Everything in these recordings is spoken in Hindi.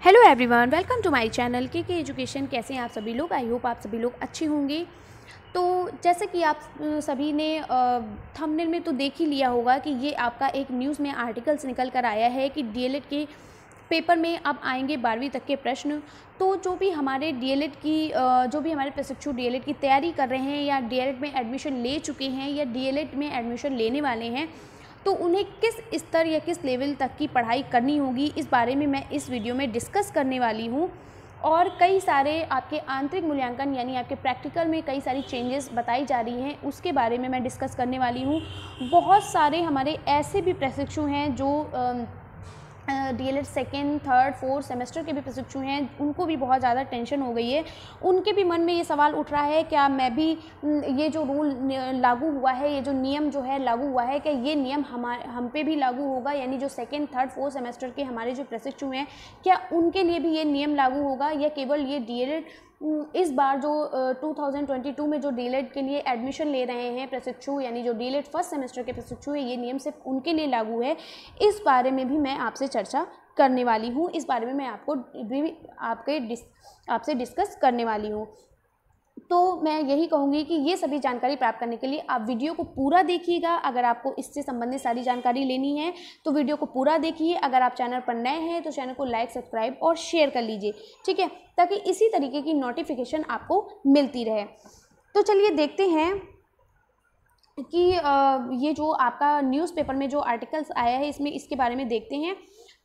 Hello everyone, welcome to my channel K education. कैसे हैं आप सभी लोग? आई होप आप सभी लोग अच्छे होंगे। तो जैसे कि आप सभी ने थंबनेल में तो देख ही लिया होगा कि ये आपका एक न्यूज़ में आर्टिकल्स निकल कर आया है कि डीएलएड के पेपर में अब आएंगे 12वीं तक के प्रश्न। तो जो भी हमारे डीएलएड की जो भी हमारे प्रशिक्षु डीएलएड की तैयारी कर रहे हैं या डीएलएड में एडमिशन ले चुके हैं या डीएलएड में एडमिशन लेने वाले हैं, तो उन्हें किस स्तर या किस लेवल तक की पढ़ाई करनी होगी, इस बारे में मैं इस वीडियो में डिस्कस करने वाली हूँ। और कई सारे आपके आंतरिक मूल्यांकन यानी आपके प्रैक्टिकल में कई सारी चेंजेस बताई जा रही हैं, उसके बारे में मैं डिस्कस करने वाली हूँ। बहुत सारे हमारे ऐसे भी प्रशिक्षु हैं जो DElEd second, third, fourth semester के भी प्रशिक्षु हैं, उनको भी बहुत ज़्यादा टेंशन हो गई है। उनके भी मन में ये सवाल उठ रहा है, क्या मैं भी ये जो रूल लागू हुआ है, ये जो नियम जो है लागू हुआ है, क्या ये नियम हम पे भी लागू होगा? यानी जो सेकेंड, थर्ड, फोर्थ सेमेस्टर के हमारे जो प्रशिक्षु हैं, क्या उनके लिए भी ये नियम लागू होगा या केवल ये डीएलएड इस बार जो 2022 में जो डीएलएड के लिए एडमिशन ले रहे हैं प्रशिक्षु, यानी जो डीएलएड फर्स्ट सेमेस्टर के प्रशिक्षु है, ये नियम सिर्फ उनके लिए लागू है? इस बारे में भी मैं आपसे चर्चा करने वाली हूँ। इस बारे में मैं आपसे डिस्कस करने वाली हूँ। तो मैं यही कहूँगी कि ये सभी जानकारी प्राप्त करने के लिए आप वीडियो को पूरा देखिएगा। अगर आपको इससे संबंधित सारी जानकारी लेनी है तो वीडियो को पूरा देखिए। अगर आप चैनल पर नए हैं तो चैनल को लाइक, सब्सक्राइब और शेयर कर लीजिए, ठीक है, ताकि इसी तरीके की नोटिफिकेशन आपको मिलती रहे। तो चलिए देखते हैं कि ये जो आपका न्यूज़पेपर में जो आर्टिकल्स आया है इसके बारे में देखते हैं।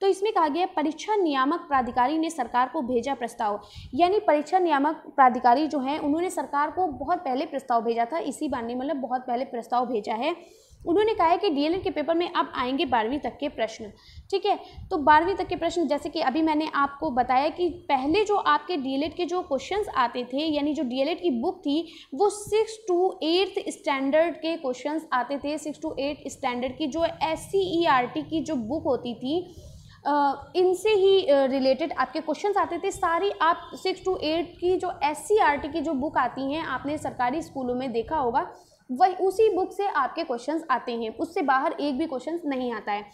तो इसमें कहा गया, परीक्षा नियामक प्राधिकारी ने सरकार को भेजा प्रस्ताव। यानी परीक्षा नियामक प्राधिकारी जो हैं उन्होंने सरकार को बहुत पहले प्रस्ताव भेजा था, इसी बार मतलब बहुत पहले प्रस्ताव भेजा है। उन्होंने कहा है कि डीएलएड के पेपर में अब आएंगे 12वीं तक के प्रश्न, ठीक है। तो 12वीं तक के प्रश्न, जैसे कि अभी मैंने आपको बताया कि पहले जो आपके डीएलएड के जो क्वेश्चंस आते थे, यानी जो डीएलएड की बुक थी वो 6 to 8 स्टैंडर्ड के क्वेश्चंस आते थे। 6 to 8 स्टैंडर्ड की जो SCERT की जो बुक होती थी, इनसे ही रिलेटेड आपके क्वेश्चंस आते थे। सारी आप 6 to 8 की जो SCERT की जो बुक आती हैं, आपने सरकारी स्कूलों में देखा होगा, वही उसी बुक से आपके क्वेश्चंस आते हैं, उससे बाहर एक भी क्वेश्चंस नहीं आता है।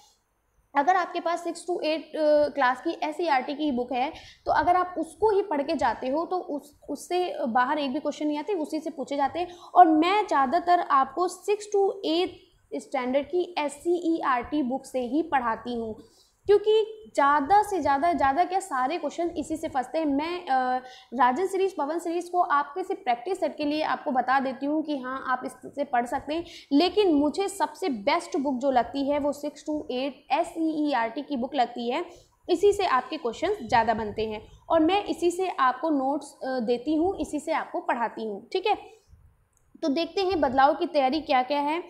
अगर आपके पास 6 to 8 क्लास की SCERT की बुक है, तो अगर आप उसको ही पढ़ के जाते हो तो उससे बाहर एक भी क्वेश्चन नहीं आते, उसी से पूछे जाते हैं। और मैं ज़्यादातर आपको 6 to 8 स्टैंडर्ड की SCERT बुक से ही पढ़ाती हूँ, क्योंकि ज़्यादा से ज़्यादा क्या सारे क्वेश्चन इसी से फंसते हैं। मैं राजन सीरीज़, पवन सीरीज़ को आपके से प्रैक्टिस सेट के लिए आपको बता देती हूँ कि हाँ आप इससे पढ़ सकते हैं, लेकिन मुझे सबसे बेस्ट बुक जो लगती है वो 6 to 8 SCERT की बुक लगती है। इसी से आपके क्वेश्चन ज़्यादा बनते हैं और मैं इसी से आपको नोट्स देती हूँ, इसी से आपको पढ़ाती हूँ, ठीक है। तो देखते हैं बदलाव की तैयारी क्या क्या है।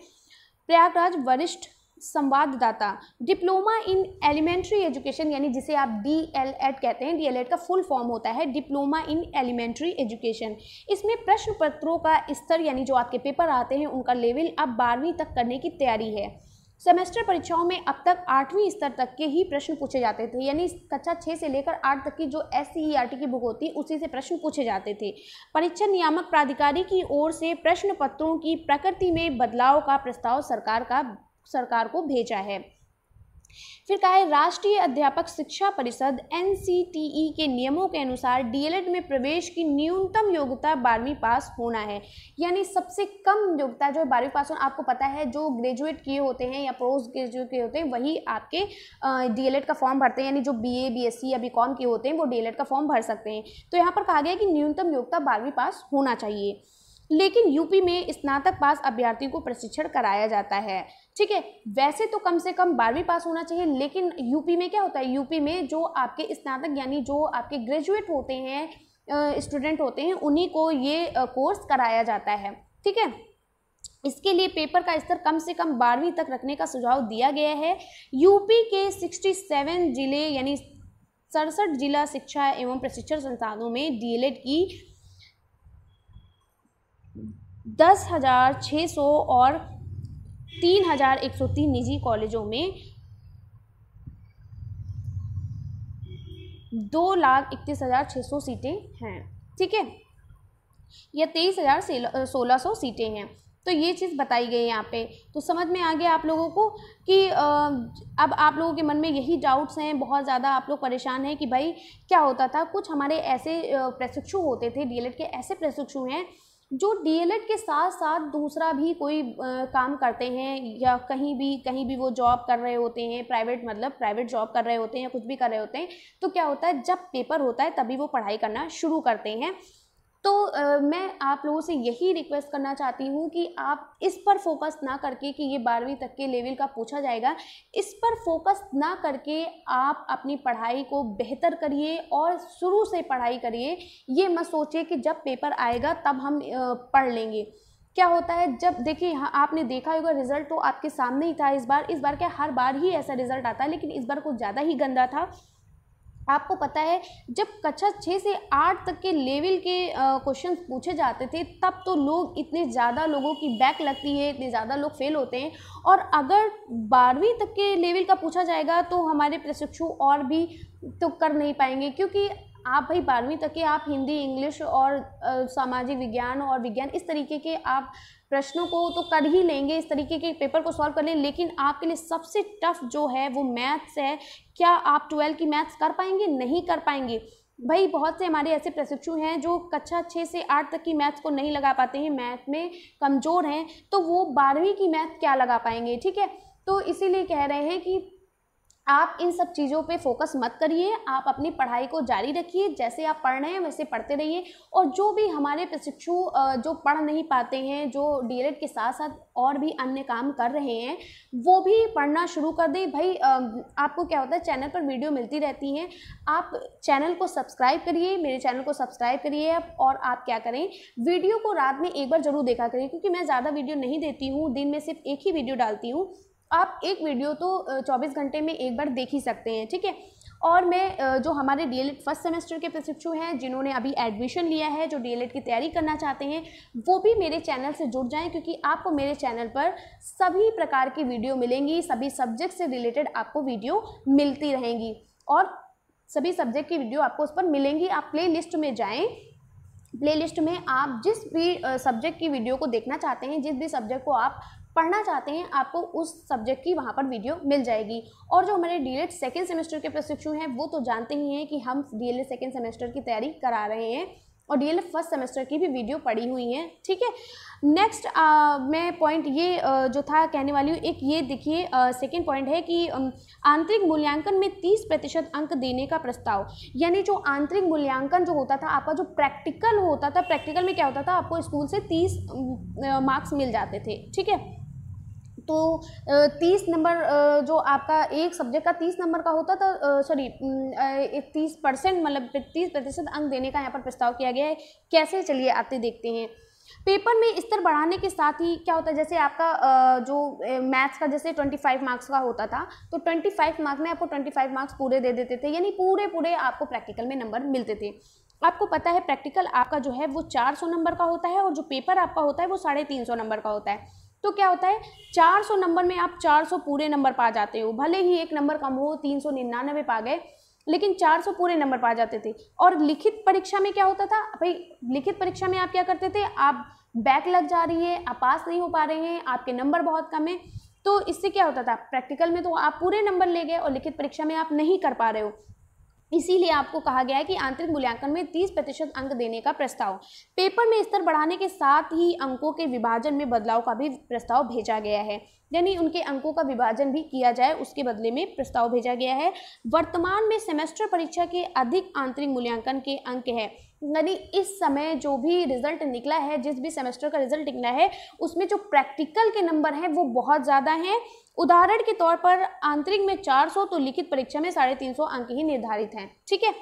प्रयागराज वरिष्ठ संवाददाता, डिप्लोमा इन एलिमेंट्री एजुकेशन, यानी जिसे आप DLED कहते हैं, DLED का फुल फॉर्म होता है डिप्लोमा इन एलिमेंट्री एजुकेशन। इसमें प्रश्न पत्रों का स्तर, यानी जो आपके पेपर आते हैं उनका लेवल अब 12वीं तक करने की तैयारी है। सेमेस्टर परीक्षाओं में अब तक 8वीं स्तर तक के ही प्रश्न पूछे जाते थे, यानी कक्षा 6 से लेकर 8 तक की जो SCERT की बुक होती है उसी से प्रश्न पूछे जाते थे। परीक्षा नियामक प्राधिकारी की ओर से प्रश्न पत्रों की प्रकृति में बदलाव का प्रस्ताव सरकार को भेजा है। फिर कहा है, राष्ट्रीय अध्यापक शिक्षा परिषद NCTE के नियमों के अनुसार डीएलएड में प्रवेश की न्यूनतम योग्यता 12वीं पास होना है। यानी सबसे कम योग्यता जो 12वीं पास होना, आपको पता है जो ग्रेजुएट किए होते हैं या पोस्ट ग्रेजुएट किए होते हैं वही आपके डीएलएड का फॉर्म भरते हैं, यानी जो BA, BSc या BCom किए होते हैं वो डीएलएड का फॉर्म भर सकते हैं। तो यहाँ पर कहा गया कि न्यूनतम योग्यता 12वीं पास होना चाहिए। लेकिन यूपी में स्नातक पास अभ्यर्थियों को प्रशिक्षण कराया जाता है, ठीक है। वैसे तो कम से कम 12वीं पास होना चाहिए, लेकिन यूपी में क्या होता है, यूपी में जो आपके स्नातक यानी जो आपके ग्रेजुएट होते हैं, स्टूडेंट होते हैं, उन्हीं को ये कोर्स कराया जाता है, ठीक है। इसके लिए पेपर का स्तर कम से कम 12वीं तक रखने का सुझाव दिया गया है। यूपी के 67 जिले यानी 67 जिला शिक्षा एवं प्रशिक्षण संस्थानों में डीएलएड की 10,600 और 3,103 निजी कॉलेजों में 2,31,600 सीटें हैं, ठीक है, या 23,1600 सीटें हैं। तो ये चीज़ बताई गई है यहाँ पे। तो समझ में आ गया आप लोगों को कि अब आप लोगों के मन में यही डाउट्स हैं, बहुत ज़्यादा आप लोग परेशान हैं कि भाई क्या होता था। कुछ हमारे ऐसे प्रशिक्षु होते थे, डीएलएड के ऐसे प्रशिक्षु हैं जो डीएलएड के साथ साथ दूसरा भी कोई काम करते हैं, या कहीं भी वो जॉब कर रहे होते हैं, प्राइवेट जॉब कर रहे होते हैं या कुछ भी कर रहे होते हैं। तो क्या होता है, जब पेपर होता है तभी वो पढ़ाई करना शुरू करते हैं। तो मैं आप लोगों से यही रिक्वेस्ट करना चाहती हूँ कि आप इस पर फोकस ना करके कि ये 12वीं तक के लेवल का पूछा जाएगा, इस पर फोकस ना करके आप अपनी पढ़ाई को बेहतर करिए और शुरू से पढ़ाई करिए। ये मत सोचिए कि जब पेपर आएगा तब हम पढ़ लेंगे। क्या होता है, जब देखिए आपने देखा होगा रिजल्ट तो आपके सामने ही था। इस बार क्या हर बार ही ऐसा रिजल्ट आता है, लेकिन इस बार कुछ ज़्यादा ही गंदा था। आपको पता है जब कक्षा 6 से 8 तक के लेवल के क्वेश्चन पूछे जाते थे तब तो लोग इतने ज़्यादा लोगों की बैक लगती है, इतने ज़्यादा लोग फेल होते हैं। और अगर 12वीं तक के लेवल का पूछा जाएगा तो हमारे प्रशिक्षु और भी तो कर नहीं पाएंगे, क्योंकि आप भाई 12वीं तक के आप हिंदी, इंग्लिश और सामाजिक विज्ञान और विज्ञान इस तरीके के आप प्रश्नों को तो कर ही लेंगे, इस तरीके के पेपर को सॉल्व कर लें, लेकिन आपके लिए सबसे टफ जो है वो मैथ्स है। क्या आप 12 की मैथ्स कर पाएंगे? नहीं कर पाएंगे भाई। बहुत से हमारे ऐसे प्रशिक्षु हैं जो कक्षा 6 से 8 तक की मैथ्स को नहीं लगा पाते हैं, मैथ में कमज़ोर हैं, तो वो 12वीं की मैथ क्या लगा पाएंगे। ठीक है, तो इसीलिए कह रहे हैं कि आप इन सब चीज़ों पे फोकस मत करिए, आप अपनी पढ़ाई को जारी रखिए, जैसे आप पढ़ रहे हैं वैसे पढ़ते रहिए। और जो भी हमारे प्रशिक्षु जो पढ़ नहीं पाते हैं, जो डीएलएड के साथ साथ और भी अन्य काम कर रहे हैं, वो भी पढ़ना शुरू कर दें। भाई आपको क्या होता है, चैनल पर वीडियो मिलती रहती हैं, आप चैनल को सब्सक्राइब करिए, मेरे चैनल को सब्सक्राइब करिए। और आप क्या करें, वीडियो को रात में एक बार ज़रूर देखा करिए, क्योंकि मैं ज़्यादा वीडियो नहीं देती हूँ, दिन में सिर्फ एक ही वीडियो डालती हूँ। आप एक वीडियो तो 24 घंटे में एक बार देख ही सकते हैं। ठीक है, और मैं जो हमारे डीएलएड फर्स्ट सेमेस्टर के प्रशिक्षु हैं, जिन्होंने अभी एडमिशन लिया है, जो डीएलएड की तैयारी करना चाहते हैं, वो भी मेरे चैनल से जुड़ जाएं, क्योंकि आपको मेरे चैनल पर सभी प्रकार की वीडियो मिलेंगी, सभी सब्जेक्ट से रिलेटेड आपको वीडियो मिलती रहेंगी और सभी सब्जेक्ट की वीडियो आपको उस पर मिलेंगी। आप प्ले लिस्ट में जाएँ, प्ले लिस्ट में आप जिस भी सब्जेक्ट की वीडियो को देखना चाहते हैं, जिस भी सब्जेक्ट को आप पढ़ना चाहते हैं, आपको उस सब्जेक्ट की वहाँ पर वीडियो मिल जाएगी। और जो हमारे डीएलएड सेकेंड सेमेस्टर के प्रशिक्षु हैं, वो तो जानते ही हैं कि हम डीएलएड सेकेंड सेमेस्टर की तैयारी करा रहे हैं और डीएलएड फर्स्ट सेमेस्टर की भी वीडियो पड़ी हुई हैं। ठीक है, नेक्स्ट मैं पॉइंट ये जो था कहने वाली हूँ, एक ये देखिए सेकेंड पॉइंट है कि आंतरिक मूल्यांकन में 30% अंक देने का प्रस्ताव। यानी जो आंतरिक मूल्यांकन जो होता था, आपका जो प्रैक्टिकल होता था, प्रैक्टिकल में क्या होता था, आपको स्कूल से 30 मार्क्स मिल जाते थे। ठीक है, तो 30 नंबर जो आपका एक सब्जेक्ट का 30 नंबर का होता था, 30%, मतलब 30% अंक देने का यहाँ पर प्रस्ताव किया गया है। कैसे, चलिए आते देखते हैं। पेपर में स्तर बढ़ाने के साथ ही क्या होता है, जैसे आपका जो मैथ्स का जैसे 25 मार्क्स का होता था, तो 25 मार्क्स में आपको 25 मार्क्स पूरे दे देते थे, यानी पूरे आपको प्रैक्टिकल में नंबर मिलते थे। आपको पता है प्रैक्टिकल आपका जो है वो 400 नंबर का होता है और जो पेपर आपका होता है वो 350 नंबर का होता है। तो क्या होता है, 400 नंबर में आप 400 पूरे नंबर पा जाते हो, भले ही एक नंबर कम हो, 399 पा गए, लेकिन 400 पूरे नंबर पा जाते थे। और लिखित परीक्षा में क्या होता था भाई, लिखित परीक्षा में आप क्या करते थे, आप बैक लग जा रही है, आप पास नहीं हो पा रहे हैं, आपके नंबर बहुत कम है, तो इससे क्या होता था, प्रैक्टिकल में तो आप पूरे नंबर ले गए और लिखित परीक्षा में आप नहीं कर पा रहे हो। इसीलिए आपको कहा गया है कि आंतरिक मूल्यांकन में 30% अंक देने का प्रस्ताव। पेपर में स्तर बढ़ाने के साथ ही अंकों के विभाजन में बदलाव का भी प्रस्ताव भेजा गया है, यानी उनके अंकों का विभाजन भी किया जाए, उसके बदले में प्रस्ताव भेजा गया है। वर्तमान में सेमेस्टर परीक्षा के अधिक आंतरिक मूल्यांकन के अंक है, यानी इस समय जो भी रिजल्ट निकला है, जिस भी सेमेस्टर का रिजल्ट निकला है, उसमें जो प्रैक्टिकल के नंबर हैं वो बहुत ज़्यादा हैं। उदाहरण के तौर पर आंतरिक में 400 तो लिखित परीक्षा में 350 अंक ही निर्धारित हैं। ठीक है,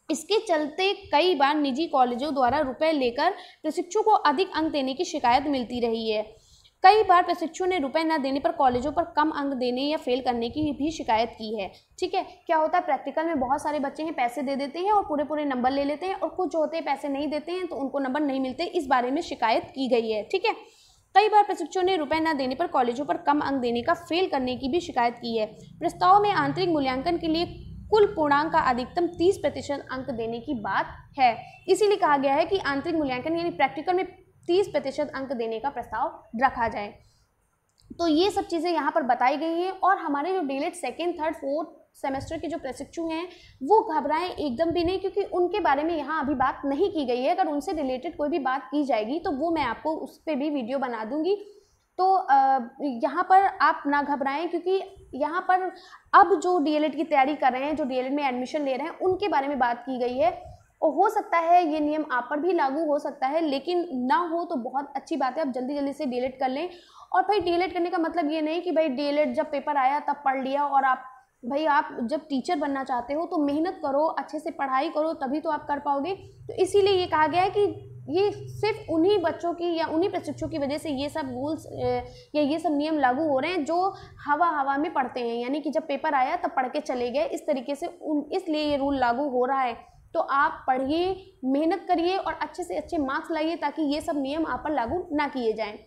इसके चलते कई बार निजी कॉलेजों द्वारा रुपए लेकर प्रशिक्षु को अधिक अंक देने की शिकायत मिलती रही है। कई बार प्रशिक्षु ने रुपए न देने पर कॉलेजों पर कम अंक देने या फेल करने की भी शिकायत की है। ठीक है, क्या होता है, प्रैक्टिकल में बहुत सारे बच्चे हैं पैसे दे देते हैं और पूरे नंबर ले लेते हैं, और कुछ जो होते हैं पैसे नहीं देते हैं तो उनको नंबर नहीं मिलते, इस बारे में शिकायत की गई है। ठीक है, कई बार प्रशिक्षुओं ने रुपए न देने पर कॉलेजों पर कम अंक देने का फेल करने की भी शिकायत की है। प्रस्ताव में आंतरिक मूल्यांकन के लिए कुल पूर्णांक का अधिकतम 30% अंक देने की बात है। इसीलिए कहा गया है कि आंतरिक मूल्यांकन यानी प्रैक्टिकल में 30% अंक देने का प्रस्ताव रखा जाए। तो ये सब चीज़ें यहाँ पर बताई गई हैं। और हमारे जो DElEd second, third, fourth semester के जो प्रशिक्षु हैं वो घबराएं एकदम भी नहीं, क्योंकि उनके बारे में यहाँ अभी बात नहीं की गई है। अगर उनसे रिलेटेड कोई भी बात की जाएगी तो वो मैं आपको उस पर भी वीडियो बना दूंगी। तो यहाँ पर आप ना घबराएं, क्योंकि यहाँ पर अब जो डीएलएड की तैयारी कर रहे हैं, जो डीएलएड में एडमिशन ले रहे हैं, उनके बारे में बात की गई है। और हो सकता है ये नियम आप पर भी लागू हो सकता है, लेकिन ना हो तो बहुत अच्छी बात है। आप जल्दी जल्दी से डीएलएड कर लें। और भाई डीएलएड करने का मतलब ये नहीं कि भाई डीएलएड जब पेपर आया तब पढ़ लिया, और आप जब टीचर बनना चाहते हो तो मेहनत करो, अच्छे से पढ़ाई करो, तभी तो आप कर पाओगे। तो इसीलिए ये कहा गया है कि ये सिर्फ उन्हीं बच्चों की या उन्हीं प्रशिक्षकों की वजह से ये सब रूल्स या ये सब नियम लागू हो रहे हैं जो हवा में पढ़ते हैं, यानी कि जब पेपर आया तब पढ़ के चले गए, इस तरीके से इसलिए ये रूल लागू हो रहा है। तो आप पढ़िए, मेहनत करिए और अच्छे से अच्छे मार्क्स लाइए, ताकि ये सब नियम आप पर लागू ना किए जाएं।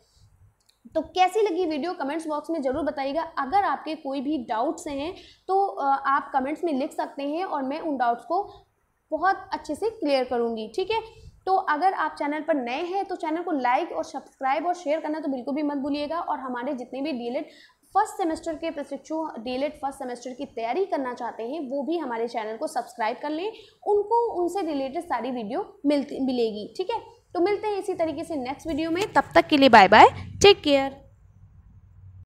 तो कैसी लगी वीडियो कमेंट्स बॉक्स में ज़रूर बताइएगा। अगर आपके कोई भी डाउट्स हैं तो आप कमेंट्स में लिख सकते हैं, और मैं उन डाउट्स को बहुत अच्छे से क्लियर करूँगी, ठीक है। तो अगर आप चैनल पर नए हैं तो चैनल को लाइक और सब्सक्राइब और शेयर करना तो बिल्कुल भी मत भूलिएगा। और हमारे जितने भी डीएलएड फर्स्ट सेमेस्टर के प्रशिक्षु डीएलएड फर्स्ट सेमेस्टर की तैयारी करना चाहते हैं वो भी हमारे चैनल को सब्सक्राइब कर लें, उनको उनसे रिलेटेड सारी वीडियो मिलेगी, ठीक है। तो मिलते हैं इसी तरीके से नेक्स्ट वीडियो में, तब तक के लिए बाय बाय, टेक केयर।